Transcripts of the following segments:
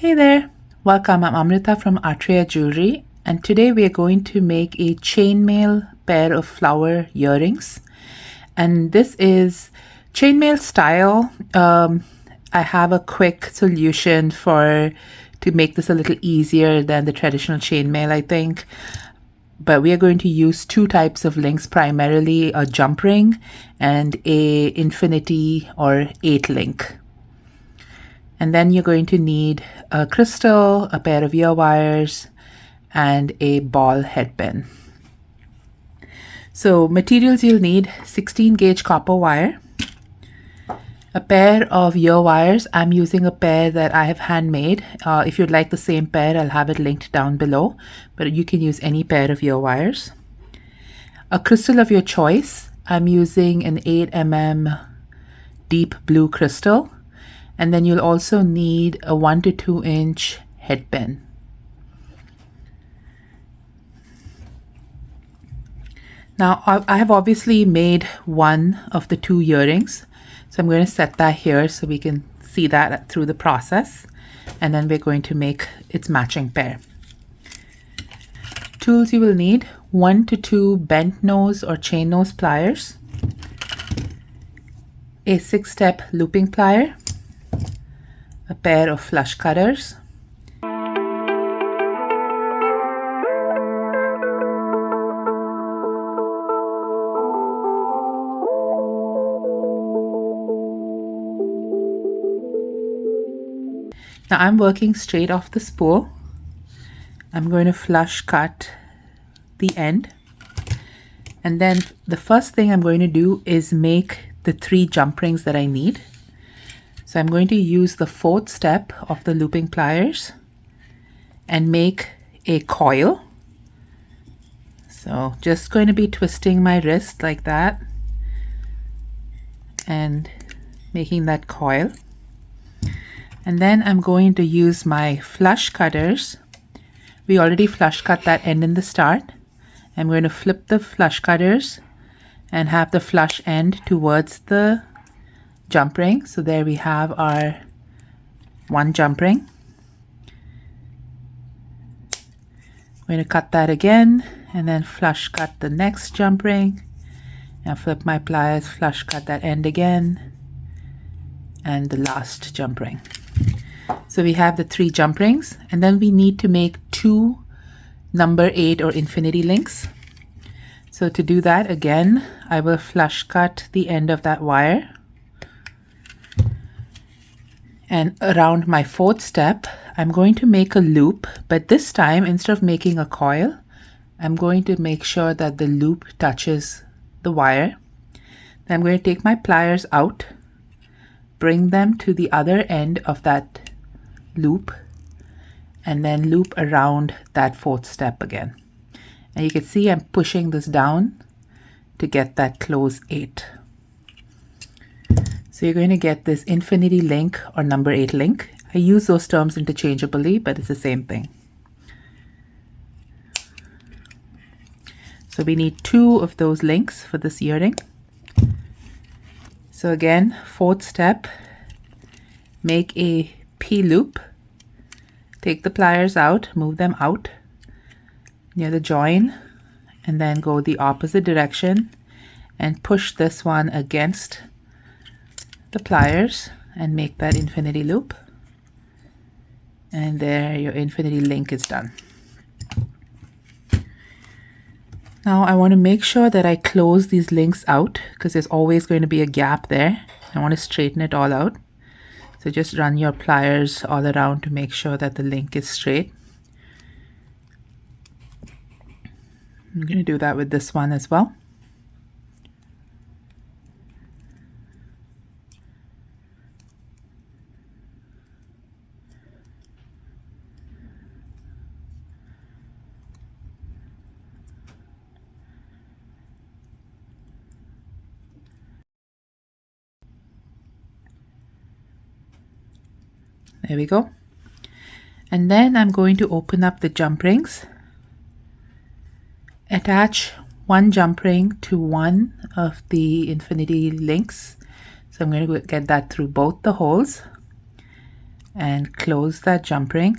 Hey there, welcome. I'm Amrita from Atreya Jewelry, and today we are going to make a chainmail pair of flower earrings. And this is chainmail style. I have a quick solution to make this a little easier than the traditional chainmail, I think. But we are going to use two types of links, primarily a jump ring and a infinity or 8 link. And then you're going to need a crystal, a pair of ear wires, and a ball headband. So materials you'll need: 16 gauge copper wire, a pair of ear wires. I'm using a pair that I have handmade. If you'd like the same pair, I'll have it linked down below, but you can use any pair of ear wires. A crystal of your choice. I'm using an 8mm deep blue crystal. And then you'll also need a 1 to 2 inch headband. Now I have obviously made one of the two earrings, so I'm going to set that here so we can see that through the process, and then we're going to make its matching pair. Tools you will need: 1 to 2 bent nose or chain nose pliers, a 6-step looping plier, a pair of flush cutters, now I'm working straight off the spool. I'm going to flush cut the end, and then the first thing I'm going to do is make the 3 jump rings that I need. So I'm going to use the 4th step of the looping pliers and make a coil. So just going to be twisting my wrist like that and making that coil. And then I'm going to use my flush cutters. We already flush cut that end in the start. I'm going to flip the flush cutters and have the flush end towards the jump ring. So there we have our one jump ring. I'm going to cut that again and then flush cut the next jump ring and flip my pliers, flush cut that end again, and the last jump ring. So we have the 3 jump rings, and then we need to make 2 number 8 or infinity links. So to do that, again, I will flush cut the end of that wire. And around my 4th step, I'm going to make a loop, but this time, instead of making a coil, I'm going to make sure that the loop touches the wire. Then I'm going to take my pliers out, bring them to the other end of that loop, and then loop around that 4th step again. And you can see I'm pushing this down to get that close 8. So you're going to get this infinity link or number 8 link. I use those terms interchangeably, but it's the same thing. So we need 2 of those links for this earring. So again, 4th step, make a P loop, take the pliers out, move them out near the join, and then go the opposite direction and push this one against the pliers and make that infinity loop. And there, your infinity link is done. Now I want to make sure that I close these links out because there's always going to be a gap there. I want to straighten it all out. So just run your pliers all around to make sure that the link is straight. I'm going to do that with this one as well. There we go. And then I'm going to open up the jump rings, attach one jump ring to one of the infinity links. So I'm going to get that through both the holes. and close that jump ring.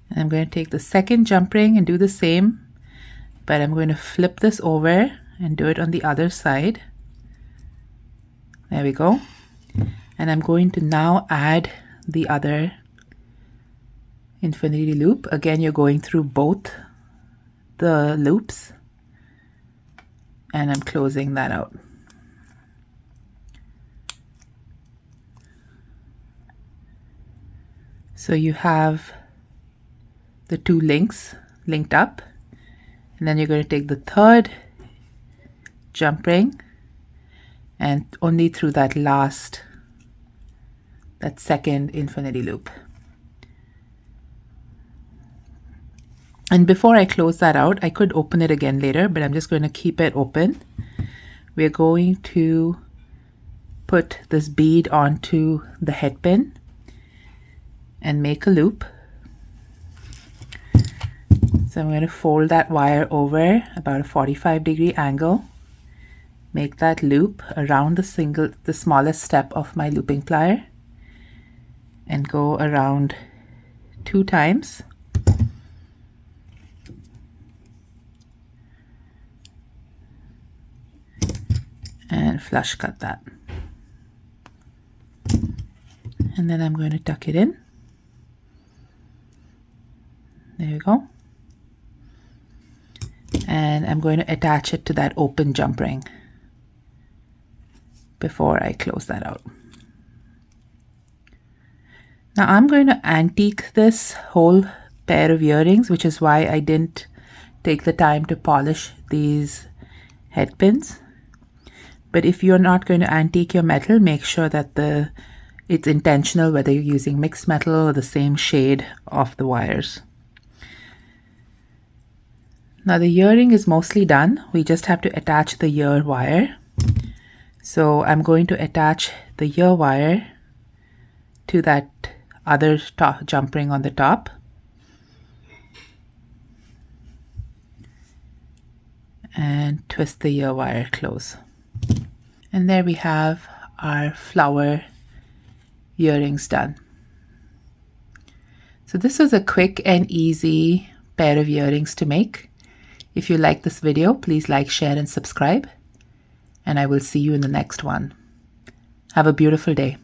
And I'm going to take the second jump ring and do the same, but I'm going to flip this over and do it on the other side. There we go. And I'm going to now add the other infinity loop. Again, you're going through both the loops, and I'm closing that out. So you have the two links linked up, and then you're going to take the third jump ring and only through that second infinity loop. And before I close that out, I could open it again later, but I'm just going to keep it open. We're going to put this bead onto the head pin and make a loop. So I'm going to fold that wire over about a 45-degree angle, make that loop around the smallest step of my looping plier, and go around 2 times. And flush cut that. And then I'm going to tuck it in. There we go. And I'm going to attach it to that open jump ring before I close that out. Now I'm going to antique this whole pair of earrings, which is why I didn't take the time to polish these head pins. But if you're not going to antique your metal, make sure that it's intentional, whether you're using mixed metal or the same shade of the wires. Now the earring is mostly done. We just have to attach the ear wire. So I'm going to attach the ear wire to that other jump ring on the top. And twist the ear wire close. And there we have our flower earrings done. So this was a quick and easy pair of earrings to make. If you like this video, please like, share, and subscribe. And I will see you in the next one. Have a beautiful day.